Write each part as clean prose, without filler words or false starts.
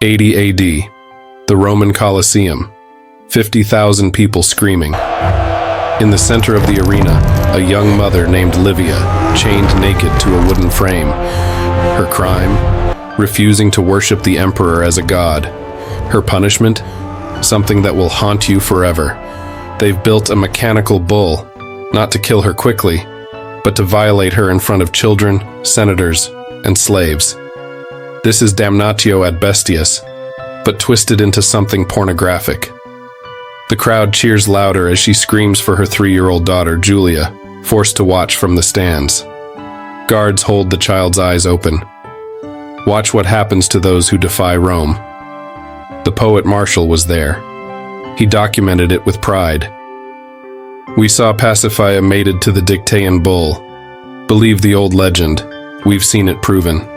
80 AD, the Roman Colosseum, 50,000 people screaming. In the center of the arena, a young mother named Livia, chained naked to a wooden frame. Her crime? Refusing to worship the emperor as a god. Her punishment? Something that will haunt you forever. They've built a mechanical bull, not to kill her quickly, but to violate her in front of children, senators, and slaves. This is damnatio ad bestias, but twisted into something pornographic. The crowd cheers louder as she screams for her 3-year-old daughter, Julia, forced to watch from the stands. Guards hold the child's eyes open. Watch what happens to those who defy Rome. The poet Martial was there. He documented it with pride. We saw Pacifica mated to the Dictaean bull. Believe the old legend. We've seen it proven.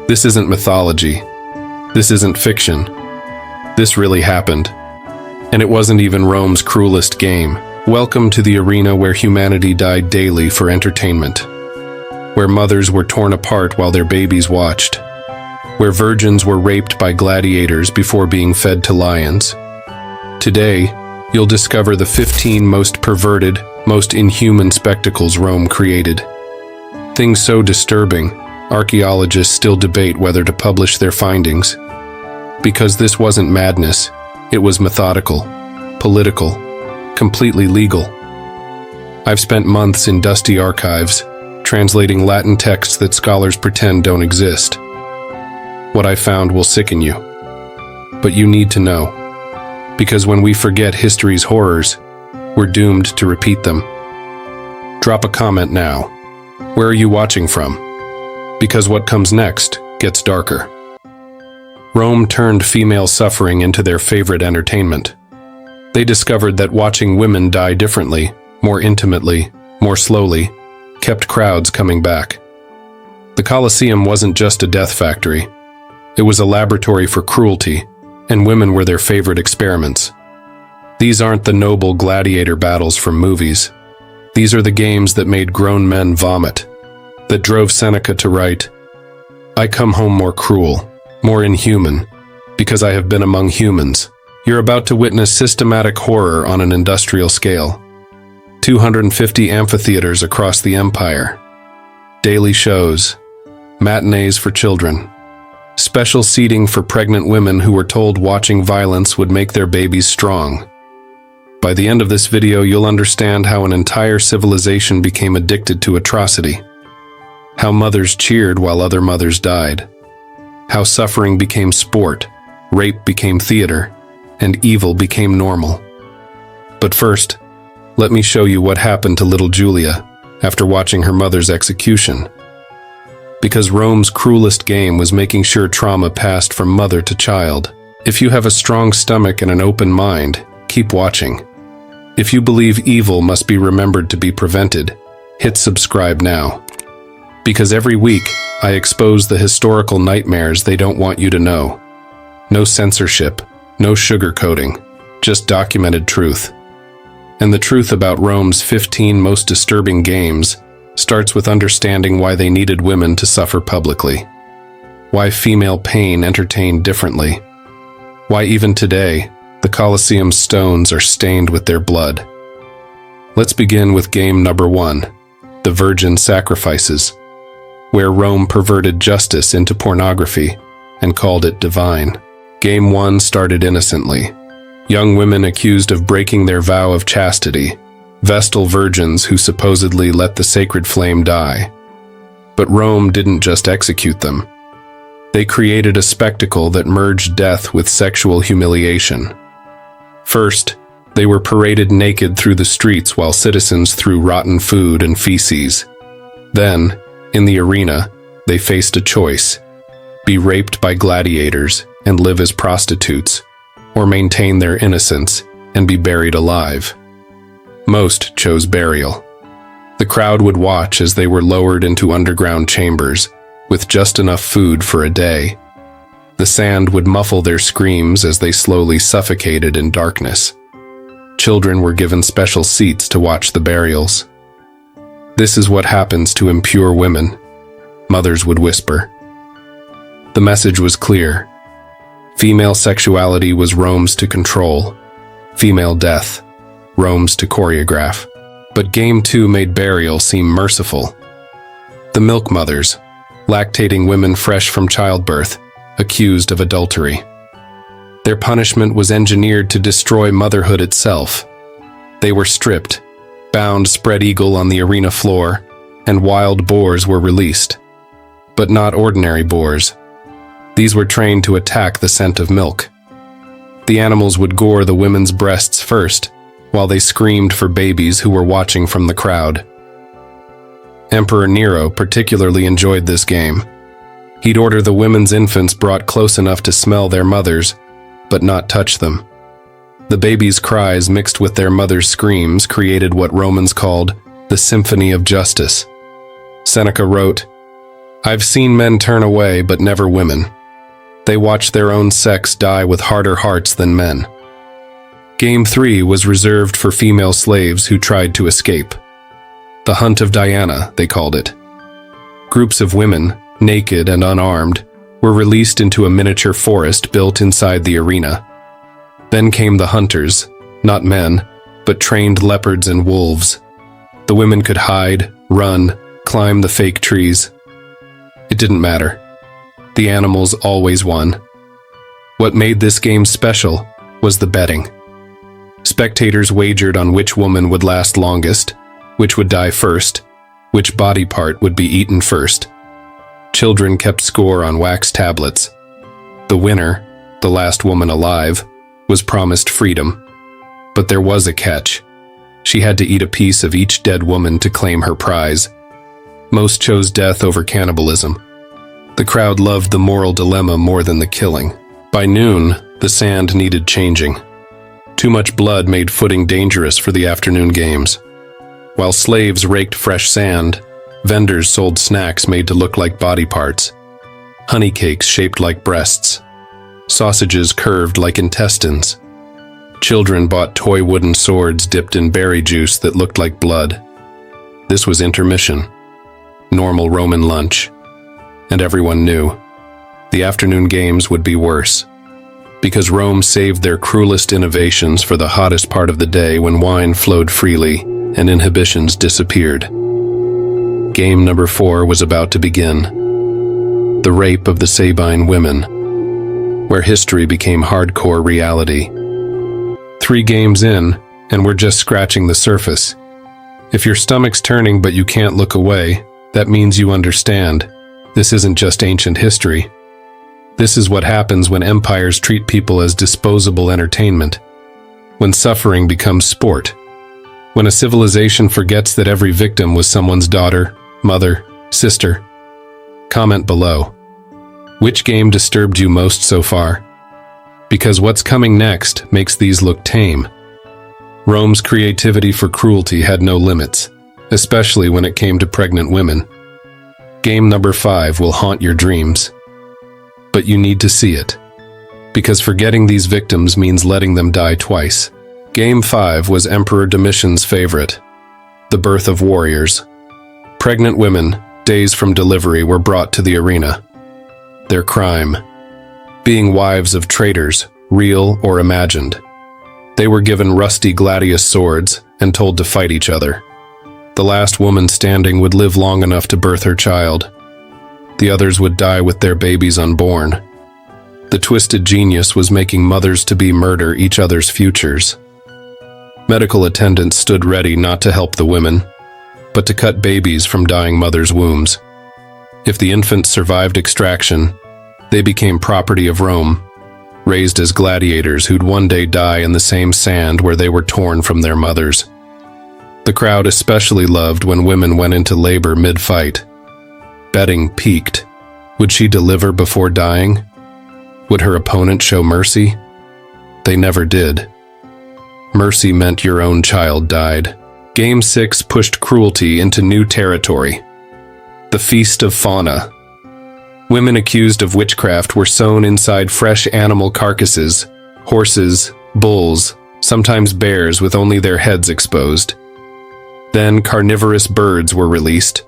This isn't mythology. This isn't fiction. This really happened. And it wasn't even Rome's cruelest game. Welcome to the arena where humanity died daily for entertainment. Where mothers were torn apart while their babies watched. Where virgins were raped by gladiators before being fed to lions. Today, you'll discover the 15 most perverted, most inhuman spectacles Rome created. Things so disturbing, archaeologists still debate whether to publish their findings. Because this wasn't madness, it was methodical, political, completely legal. I've spent months in dusty archives, translating Latin texts that scholars pretend don't exist. What I found will sicken you. But you need to know. Because when we forget history's horrors, we're doomed to repeat them. Drop a comment now. Where are you watching from? Because what comes next gets darker. Rome turned female suffering into their favorite entertainment. They discovered that watching women die differently, more intimately, more slowly, kept crowds coming back. The Colosseum wasn't just a death factory. It was a laboratory for cruelty, and women were their favorite experiments. These aren't the noble gladiator battles from movies. These are the games that made grown men vomit, that drove Seneca to write, "I come home more cruel, more inhuman, because I have been among humans." You're about to witness systematic horror on an industrial scale. 250 amphitheaters across the empire. Daily shows. Matinees for children. Special seating for pregnant women who were told watching violence would make their babies strong. By the end of this video, you'll understand how an entire civilization became addicted to atrocity. How mothers cheered while other mothers died. How suffering became sport, rape became theater, and evil became normal. But first, let me show you what happened to little Julia after watching her mother's execution. Because Rome's cruelest game was making sure trauma passed from mother to child. If you have a strong stomach and an open mind, keep watching. If you believe evil must be remembered to be prevented, hit subscribe now. Because every week, I expose the historical nightmares they don't want you to know. No censorship, no sugarcoating, just documented truth. And the truth about Rome's 15 most disturbing games starts with understanding why they needed women to suffer publicly. Why female pain entertained differently. Why even today, the Colosseum's stones are stained with their blood. Let's begin with game number 1, the virgin sacrifices, where Rome perverted justice into pornography and called it divine. Game 1 started innocently. Young women accused of breaking their vow of chastity, Vestal virgins who supposedly let the sacred flame die. But Rome didn't just execute them. They created a spectacle that merged death with sexual humiliation. First, they were paraded naked through the streets while citizens threw rotten food and feces. Then, in the arena, they faced a choice: be raped by gladiators and live as prostitutes, or maintain their innocence and be buried alive. Most chose burial. The crowd would watch as they were lowered into underground chambers, with just enough food for a day. The sand would muffle their screams as they slowly suffocated in darkness. Children were given special seats to watch the burials. "This is what happens to impure women," mothers would whisper. The message was clear. Female sexuality was Rome's to control. Female death, Rome's to choreograph. But Game 2 made burial seem merciful. The milk mothers, lactating women fresh from childbirth, accused of adultery. Their punishment was engineered to destroy motherhood itself. They were stripped, bound spread-eagle on the arena floor, and wild boars were released. But not ordinary boars. These were trained to attack the scent of milk. The animals would gore the women's breasts first, while they screamed for babies who were watching from the crowd. Emperor Nero particularly enjoyed this game. He'd order the women's infants brought close enough to smell their mothers, but not touch them. The babies' cries mixed with their mothers' screams created what Romans called the Symphony of Justice. Seneca wrote, "I've seen men turn away, but never women. They watch their own sex die with harder hearts than men." Game 3 was reserved for female slaves who tried to escape. The Hunt of Diana, they called it. Groups of women, naked and unarmed, were released into a miniature forest built inside the arena. Then came the hunters, not men, but trained leopards and wolves. The women could hide, run, climb the fake trees. It didn't matter. The animals always won. What made this game special was the betting. Spectators wagered on which woman would last longest, which would die first, which body part would be eaten first. Children kept score on wax tablets. The winner, the last woman alive, was promised freedom. But there was a catch. She had to eat a piece of each dead woman to claim her prize. Most chose death over cannibalism. The crowd loved the moral dilemma more than the killing. By noon, the sand needed changing. Too much blood made footing dangerous for the afternoon games. While slaves raked fresh sand, vendors sold snacks made to look like body parts. Honey cakes shaped like breasts. Sausages curved like intestines. Children bought toy wooden swords dipped in berry juice that looked like blood. This was intermission. Normal Roman lunch. And everyone knew. The afternoon games would be worse. Because Rome saved their cruelest innovations for the hottest part of the day when wine flowed freely and inhibitions disappeared. Game number 4 was about to begin. The rape of the Sabine women, where history became hardcore reality. 3 games in, and we're just scratching the surface. If your stomach's turning but you can't look away, that means you understand. This isn't just ancient history. This is what happens when empires treat people as disposable entertainment. When suffering becomes sport. When a civilization forgets that every victim was someone's daughter, mother, sister. Comment below. Which game disturbed you most so far? Because what's coming next makes these look tame. Rome's creativity for cruelty had no limits, especially when it came to pregnant women. Game number 5 will haunt your dreams. But you need to see it. Because forgetting these victims means letting them die twice. Game 5 was Emperor Domitian's favorite. The birth of warriors. Pregnant women, days from delivery, were brought to the arena. Their crime: being wives of traitors, real or imagined. They were given rusty gladius swords and told to fight each other. The last woman standing would live long enough to birth her child. The others would die with their babies unborn. The twisted genius was making mothers-to-be murder each other's futures. Medical attendants stood ready not to help the women, but to cut babies from dying mothers' wombs. If the infants survived extraction, they became property of Rome, raised as gladiators who'd one day die in the same sand where they were torn from their mothers. The crowd especially loved when women went into labor mid-fight. Betting peaked. Would she deliver before dying? Would her opponent show mercy? They never did. Mercy meant your own child died. Game 6 pushed cruelty into new territory. The Feast of Fauna. Women accused of witchcraft were sewn inside fresh animal carcasses, horses, bulls, sometimes bears with only their heads exposed. Then carnivorous birds were released.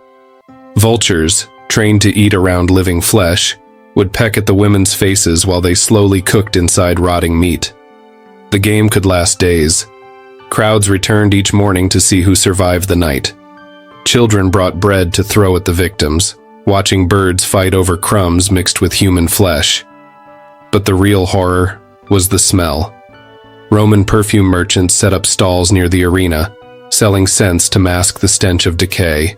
Vultures, trained to eat around living flesh, would peck at the women's faces while they slowly cooked inside rotting meat. The game could last days. Crowds returned each morning to see who survived the night. Children brought bread to throw at the victims, watching birds fight over crumbs mixed with human flesh. But the real horror was the smell. Roman perfume merchants set up stalls near the arena, selling scents to mask the stench of decay.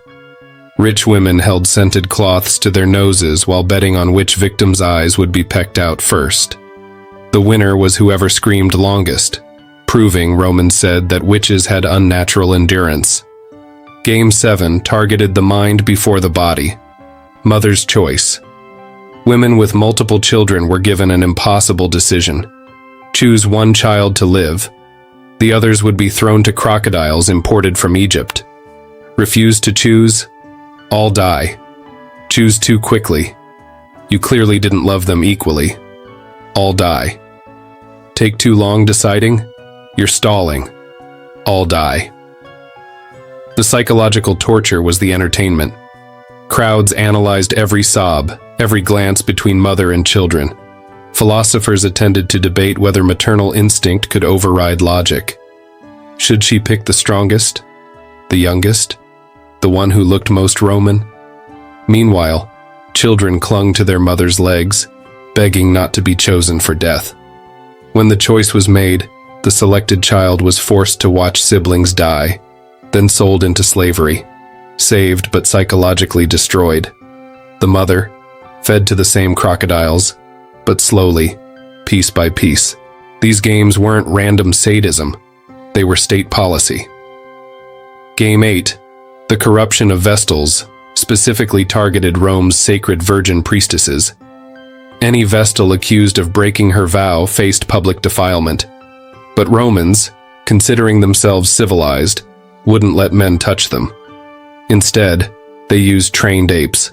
Rich women held scented cloths to their noses while betting on which victim's eyes would be pecked out first. The winner was whoever screamed longest, proving, Romans said, that witches had unnatural endurance. Game 7 targeted the mind before the body. Mother's choice. Women with multiple children were given an impossible decision. Choose one child to live. The others would be thrown to crocodiles imported from Egypt. Refuse to choose? All die. Choose too quickly. You clearly didn't love them equally. All die. Take too long deciding? You're stalling. All die. The psychological torture was the entertainment. Crowds analyzed every sob, every glance between mother and children. Philosophers attended to debate whether maternal instinct could override logic. Should she pick the strongest? The youngest? The one who looked most Roman? Meanwhile, children clung to their mother's legs, begging not to be chosen for death. When the choice was made, the selected child was forced to watch siblings die, then sold into slavery, saved but psychologically destroyed. The mother, fed to the same crocodiles, but slowly, piece by piece. These games weren't random sadism, they were state policy. Game 8, the corruption of Vestals, specifically targeted Rome's sacred virgin priestesses. Any Vestal accused of breaking her vow faced public defilement. But Romans, considering themselves civilized, wouldn't let men touch them. Instead, they used trained apes.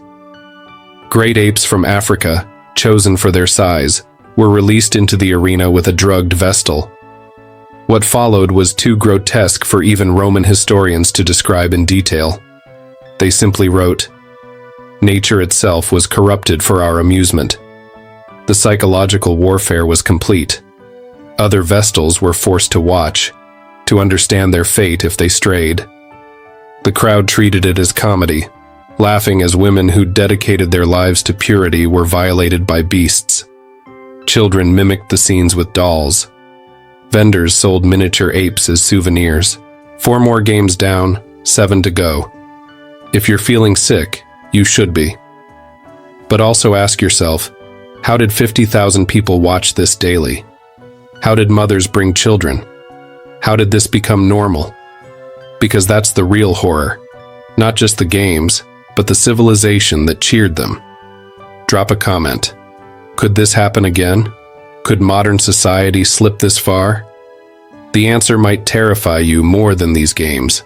Great apes from Africa, chosen for their size, were released into the arena with a drugged Vestal. What followed was too grotesque for even Roman historians to describe in detail. They simply wrote, "Nature itself was corrupted for our amusement." The psychological warfare was complete. Other Vestals were forced to watch, to understand their fate if they strayed. The crowd treated it as comedy, laughing as women who dedicated their lives to purity were violated by beasts. Children mimicked the scenes with dolls. Vendors sold miniature apes as souvenirs. 4 more games down, 7 to go. If you're feeling sick, you should be. But also ask yourself, how did 50,000 people watch this daily? How did mothers bring children? How did this become normal? Because that's the real horror. Not just the games, but the civilization that cheered them. Drop a comment. Could this happen again? Could modern society slip this far? The answer might terrify you more than these games,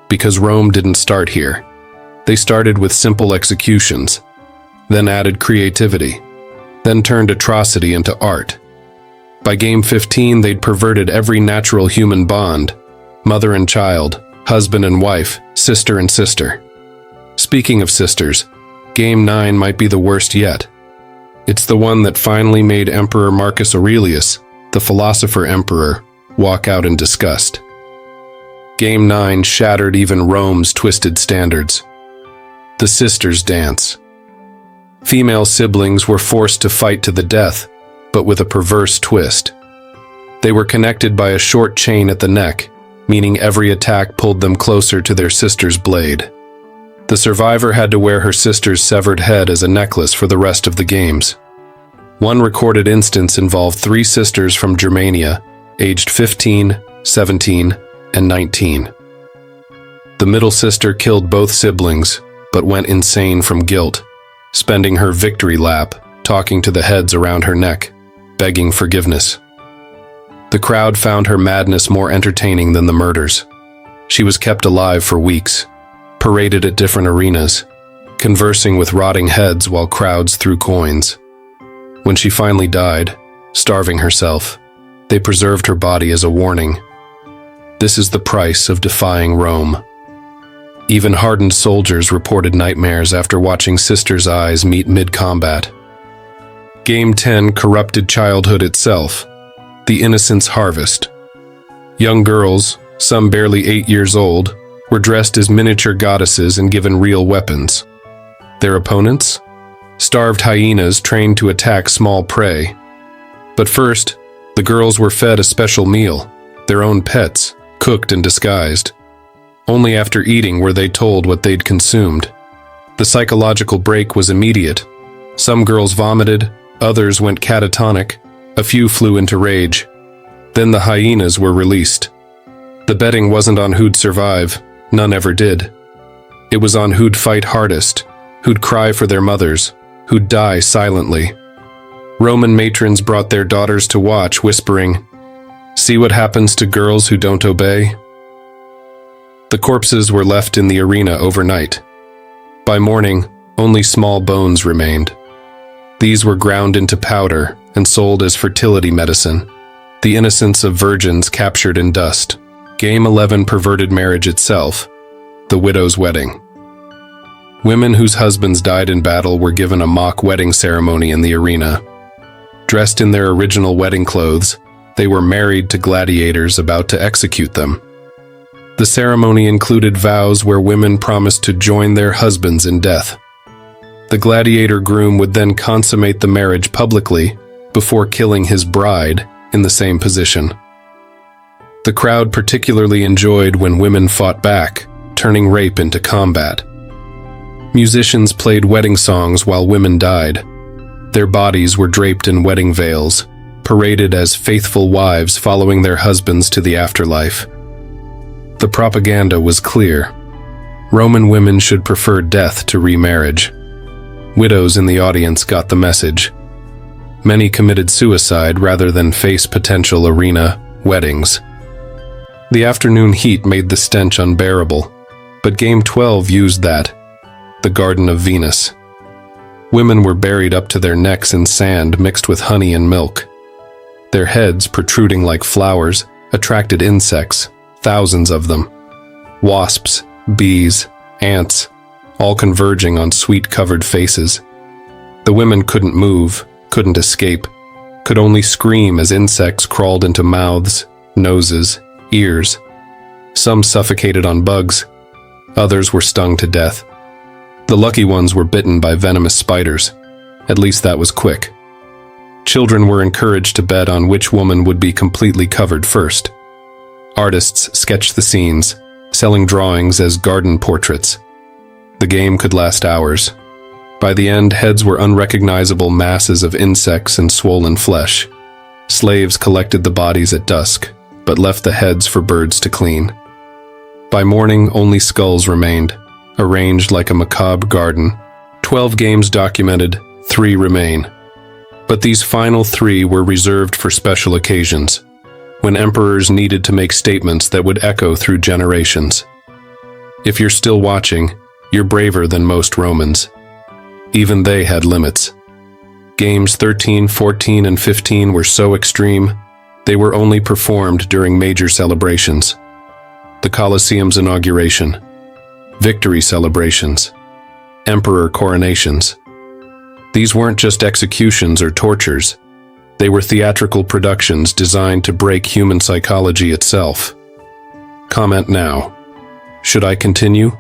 because Rome didn't start here. They started with simple executions, then added creativity, then turned atrocity into art. By game 15, they'd perverted every natural human bond, mother and child, husband and wife, sister and sister. Speaking of sisters, game 9 might be the worst yet. It's the one that finally made Emperor Marcus Aurelius, the philosopher emperor, walk out in disgust. Game 9 shattered even Rome's twisted standards. The sisters' dance. Female siblings were forced to fight to the death, but with a perverse twist. They were connected by a short chain at the neck, meaning every attack pulled them closer to their sister's blade. The survivor had to wear her sister's severed head as a necklace for the rest of the games. One recorded instance involved 3 sisters from Germania, aged 15, 17, and 19. The middle sister killed both siblings, but went insane from guilt, spending her victory lap talking to the heads around her neck, begging forgiveness. The crowd found her madness more entertaining than the murders. She was kept alive for weeks, paraded at different arenas, conversing with rotting heads while crowds threw coins. When she finally died, starving herself, they preserved her body as a warning. This is the price of defying Rome. Even hardened soldiers reported nightmares after watching sisters' eyes meet mid-combat. Game 10 corrupted childhood itself. The innocence harvest. Young girls, some barely 8 years old, were dressed as miniature goddesses and given real weapons. Their opponents? Starved hyenas trained to attack small prey. But first, the girls were fed a special meal, their own pets, cooked and disguised. Only after eating were they told what they'd consumed. The psychological break was immediate. Some girls vomited, others went catatonic, a few flew into rage. Then the hyenas were released. The betting wasn't on who'd survive, none ever did. It was on who'd fight hardest, who'd cry for their mothers, who'd die silently. Roman matrons brought their daughters to watch, whispering, "See what happens to girls who don't obey?" The corpses were left in the arena overnight. By morning, only small bones remained. These were ground into powder and sold as fertility medicine, the innocence of virgins captured in dust. Game 11 perverted marriage itself, the widow's wedding. Women whose husbands died in battle were given a mock wedding ceremony in the arena. Dressed in their original wedding clothes, they were married to gladiators about to execute them. The ceremony included vows where women promised to join their husbands in death. The gladiator groom would then consummate the marriage publicly before killing his bride in the same position. The crowd particularly enjoyed when women fought back, turning rape into combat. Musicians played wedding songs while women died. Their bodies were draped in wedding veils, paraded as faithful wives following their husbands to the afterlife. The propaganda was clear. Roman women should prefer death to remarriage. Widows in the audience got the message. Many committed suicide rather than face potential arena weddings. The afternoon heat made the stench unbearable, but Game 12 used that. The Garden of Venus. Women were buried up to their necks in sand mixed with honey and milk. Their heads, protruding like flowers, attracted insects, thousands of them. Wasps, bees, ants, all converging on sweet-covered faces. The women couldn't move, couldn't escape, could only scream as insects crawled into mouths, noses, ears. Some suffocated on bugs, others were stung to death. The lucky ones were bitten by venomous spiders. At least that was quick. Children were encouraged to bet on which woman would be completely covered first. Artists sketched the scenes, selling drawings as garden portraits. The game could last hours. By the end, heads were unrecognizable masses of insects and swollen flesh. Slaves collected the bodies at dusk, but left the heads for birds to clean. By morning, only skulls remained, arranged like a macabre garden. 12 games documented, 3 remain. But these final 3 were reserved for special occasions, when emperors needed to make statements that would echo through generations. If you're still watching, you're braver than most Romans. Even they had limits. Games 13, 14, and 15 were so extreme, they were only performed during major celebrations. The Colosseum's inauguration, victory celebrations, emperor coronations. These weren't just executions or tortures. They were theatrical productions designed to break human psychology itself. Comment now. Should I continue?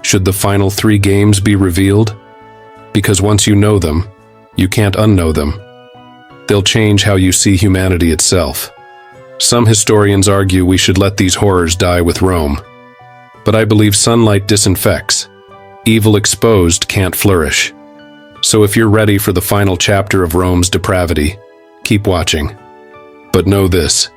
Should the final 3 games be revealed? Because once you know them, you can't unknow them. They'll change how you see humanity itself. Some historians argue we should let these horrors die with Rome. But I believe sunlight disinfects. Evil exposed can't flourish. So if you're ready for the final chapter of Rome's depravity, keep watching. But know this.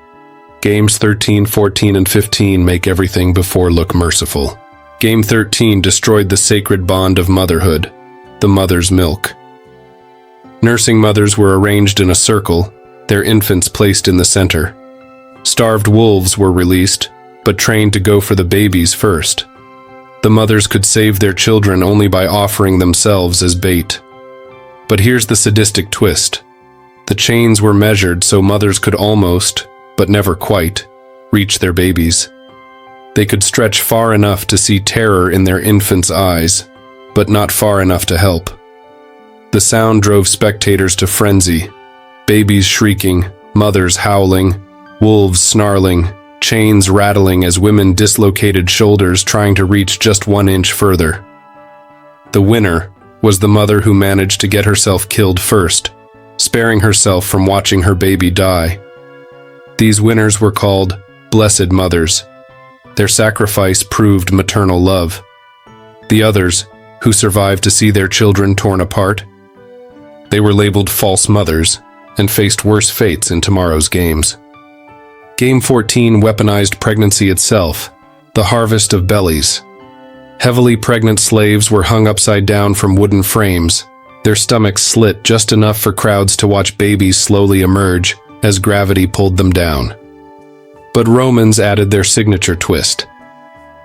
Games 13, 14, and 15 make everything before look merciful. Game 13 destroyed the sacred bond of motherhood, the mother's milk. Nursing mothers were arranged in a circle, their infants placed in the center. Starved wolves were released, but trained to go for the babies first. The mothers could save their children only by offering themselves as bait. But here's the sadistic twist. The chains were measured so mothers could almost, but never quite, reach their babies. They could stretch far enough to see terror in their infants' eyes, but not far enough to help. The sound drove spectators to frenzy. Babies shrieking, mothers howling, wolves snarling, chains rattling as women dislocated shoulders trying to reach just 1 inch further. The winner was the mother who managed to get herself killed first, sparing herself from watching her baby die. These winners were called blessed mothers. Their sacrifice proved maternal love. The others, who survived to see their children torn apart, they were labeled false mothers and faced worse fates in tomorrow's games. Game 14 weaponized pregnancy itself, the harvest of bellies. Heavily pregnant slaves were hung upside down from wooden frames, their stomachs slit just enough for crowds to watch babies slowly emerge as gravity pulled them down. But Romans added their signature twist.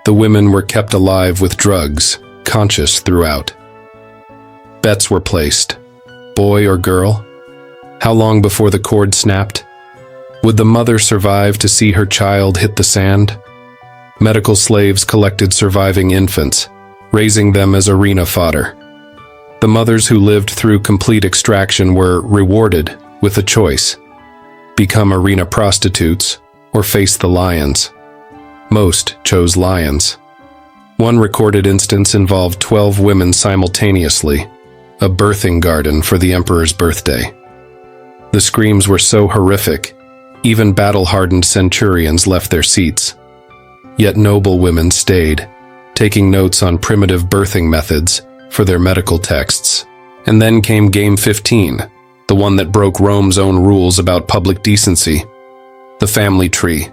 The women were kept alive with drugs, conscious throughout. Bets were placed. Boy or girl? How long before the cord snapped? Would the mother survive to see her child hit the sand? Medical slaves collected surviving infants, raising them as arena fodder. The mothers who lived through complete extraction were rewarded with a choice: become arena prostitutes or face the lions. Most chose lions. One recorded instance involved 12 women simultaneously, a birthing garden for the emperor's birthday. The screams were so horrific, even battle-hardened centurions left their seats. Yet noble women stayed, taking notes on primitive birthing methods for their medical texts. And then came Game 15, the one that broke Rome's own rules about public decency: the family tree.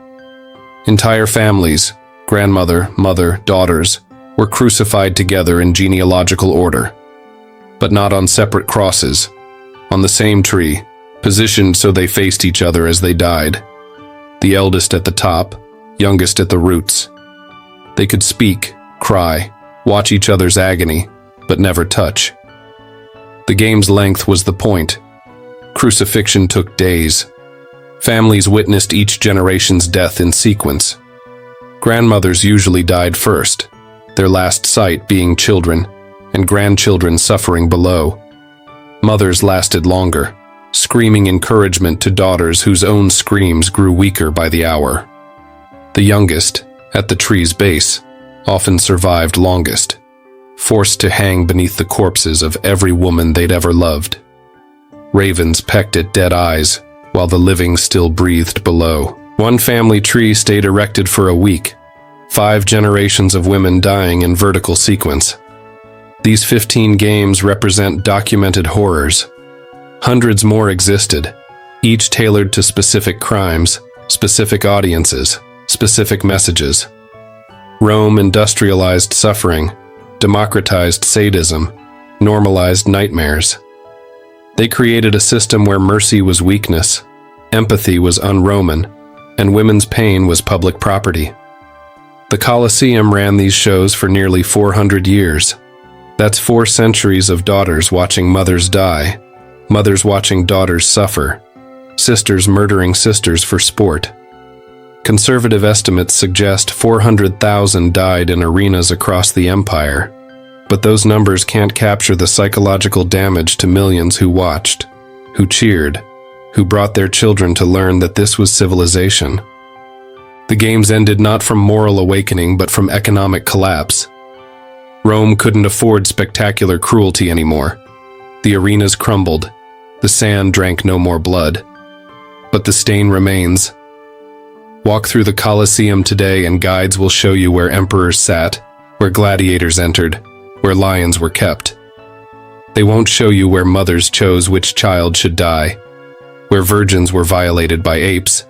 Entire families, grandmother, mother, daughters, were crucified together in genealogical order, but not on separate crosses, on the same tree, positioned so they faced each other as they died. The eldest at the top, youngest at the roots. They could speak, cry, watch each other's agony, but never touch. The game's length was the point. Crucifixion took days. Families witnessed each generation's death in sequence. Grandmothers usually died first, their last sight being children, and grandchildren suffering below. Mothers lasted longer, screaming encouragement to daughters whose own screams grew weaker by the hour. The youngest, at the tree's base, often survived longest, forced to hang beneath the corpses of every woman they'd ever loved. Ravens pecked at dead eyes, while the living still breathed below. One family tree stayed erected for a week, 5 generations of women dying in vertical sequence. These 15 games represent documented horrors. Hundreds more existed, each tailored to specific crimes, specific audiences, specific messages. Rome industrialized suffering, democratized sadism, normalized nightmares. They created a system where mercy was weakness, empathy was un-Roman, and women's pain was public property. The Colosseum ran these shows for nearly 400 years. That's 4 centuries of daughters watching mothers die, mothers watching daughters suffer, sisters murdering sisters for sport. Conservative estimates suggest 400,000 died in arenas across the empire, but those numbers can't capture the psychological damage to millions who watched, who cheered, who brought their children to learn that this was civilization. The games ended not from moral awakening but from economic collapse. Rome couldn't afford spectacular cruelty anymore. The arenas crumbled, the sand drank no more blood. But the stain remains. Walk through the Colosseum today and guides will show you where emperors sat, where gladiators entered, where lions were kept. They won't show you where mothers chose which child should die, where virgins were violated by apes,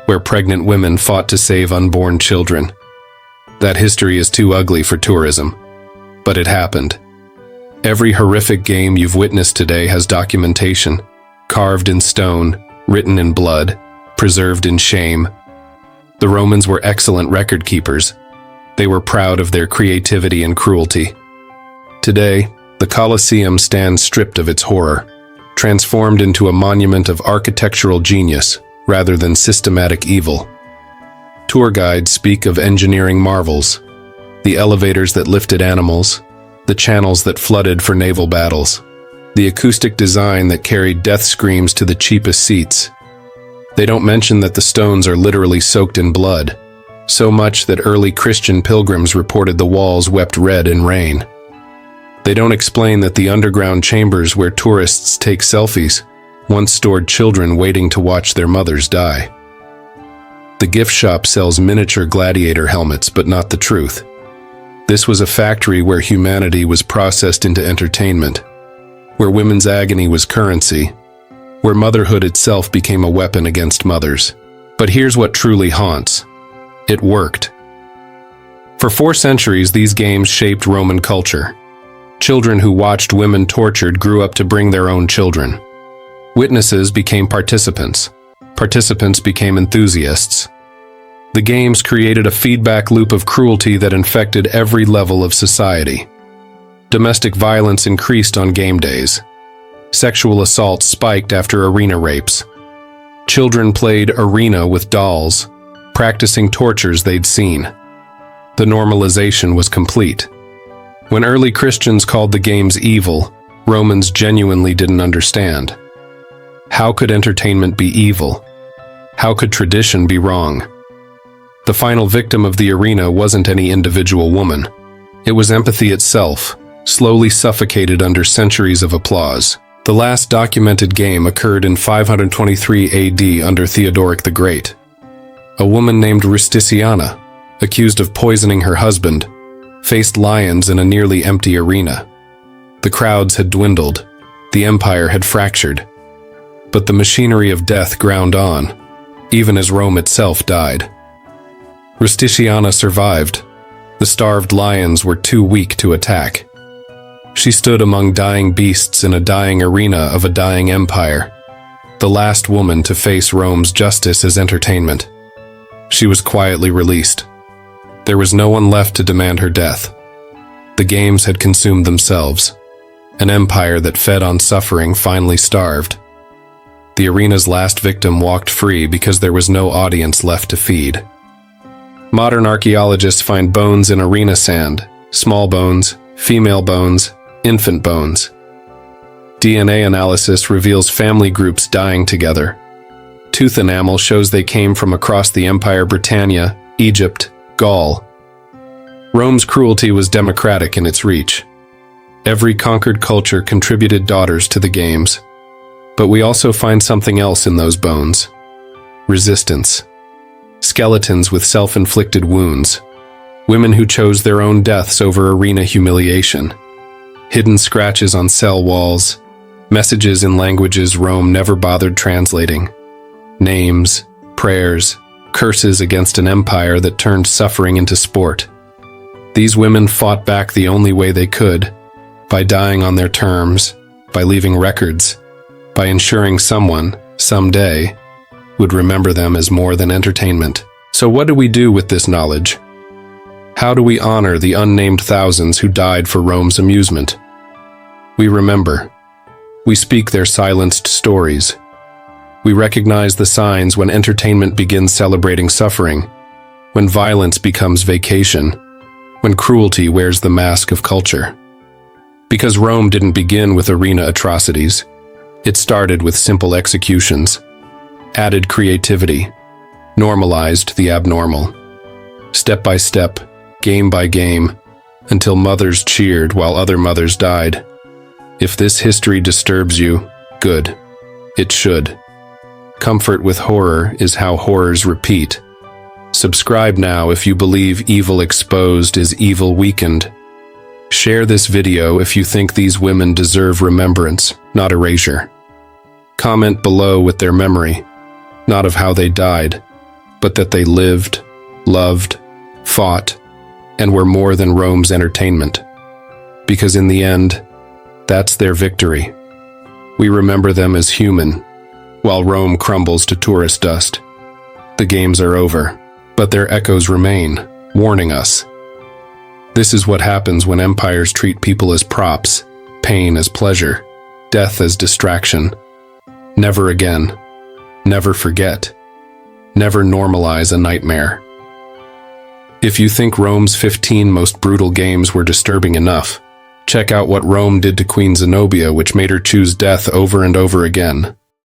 where pregnant women fought to save unborn children. That history is too ugly for tourism, but it happened. Every horrific game you've witnessed today has documentation, carved in stone, written in blood, preserved in shame. The Romans were excellent record keepers. They were proud of their creativity and cruelty. Today, the Colosseum stands stripped of its horror, transformed into a monument of architectural genius rather than systematic evil. Tour guides speak of engineering marvels, the elevators that lifted animals, the channels that flooded for naval battles. the acoustic design that carried death screams to the cheapest seats. They don't mention that the stones are literally soaked in blood, so much that early Christian pilgrims reported the walls wept red in rain. They don't explain that the underground chambers where tourists take selfies once stored children waiting to watch their mothers die. The gift shop sells miniature gladiator helmets, but not the truth. This was a factory where humanity was processed into entertainment, where women's agony was currency, where motherhood itself became a weapon against mothers. But here's what truly haunts. It worked. For 4 centuries, these games shaped Roman culture. Children who watched women tortured grew up to bring their own children. Witnesses became participants. Participants became enthusiasts. The games created a feedback loop of cruelty that infected every level of society. Domestic violence increased on game days. Sexual assaults spiked after arena rapes. Children played arena with dolls, practicing tortures they'd seen. The normalization was complete. When early Christians called the games evil, Romans genuinely didn't understand. How could entertainment be evil? How could tradition be wrong? The final victim of the arena wasn't any individual woman. It was empathy itself, slowly suffocated under centuries of applause. The last documented game occurred in 523 AD under Theodoric the Great. A woman named Rusticiana, accused of poisoning her husband, faced lions in a nearly empty arena. The crowds had dwindled. The empire had fractured. But the machinery of death ground on, even as Rome itself died. Rusticiana survived. The starved lions were too weak to attack. She stood among dying beasts in a dying arena of a dying empire, the last woman to face Rome's justice as entertainment. She was quietly released. There was no one left to demand her death. The games had consumed themselves. An empire that fed on suffering finally starved. The arena's last victim walked free because there was no audience left to feed. Modern archaeologists find bones in arena sand, small bones, female bones, infant bones. DNA analysis reveals family groups dying together. Tooth enamel shows they came from across the Empire Britannia, Egypt, Gaul. Rome's cruelty was democratic in its reach. Every conquered culture contributed daughters to the games. But we also find something else in those bones. Resistance. Skeletons with self-inflicted wounds. Women who chose their own deaths over arena humiliation. Hidden scratches on cell walls. Messages in languages Rome never bothered translating. Names, prayers, curses against an empire that turned suffering into sport. These women fought back the only way they could, by dying on their terms, by leaving records, by ensuring someone, someday, would remember them as more than entertainment. So what do we do with this knowledge? How do we honor the unnamed thousands who died for Rome's amusement? We remember. We speak their silenced stories. We recognize the signs when entertainment begins celebrating suffering, when violence becomes vacation, when cruelty wears the mask of culture. Because Rome didn't begin with arena atrocities. It started with simple executions, added creativity, normalized the abnormal. Step by step, game by game, until mothers cheered while other mothers died. If this history disturbs you, good. It should. Comfort with horror is how horrors repeat. Subscribe now if you believe evil exposed is evil weakened. Share this video if you think these women deserve remembrance, not erasure. Comment below with their memory, not of how they died, but that they lived, loved, fought, and were more than Rome's entertainment. Because in the end, that's their victory. We remember them as human, while Rome crumbles to tourist dust. The games are over, but their echoes remain, warning us. This is what happens when empires treat people as props, pain as pleasure, death as distraction. Never again. Never forget. Never normalize a nightmare. If you think Rome's 15 most brutal games were disturbing enough, Check out what Rome did to Queen Zenobia, which made her choose death over and over again.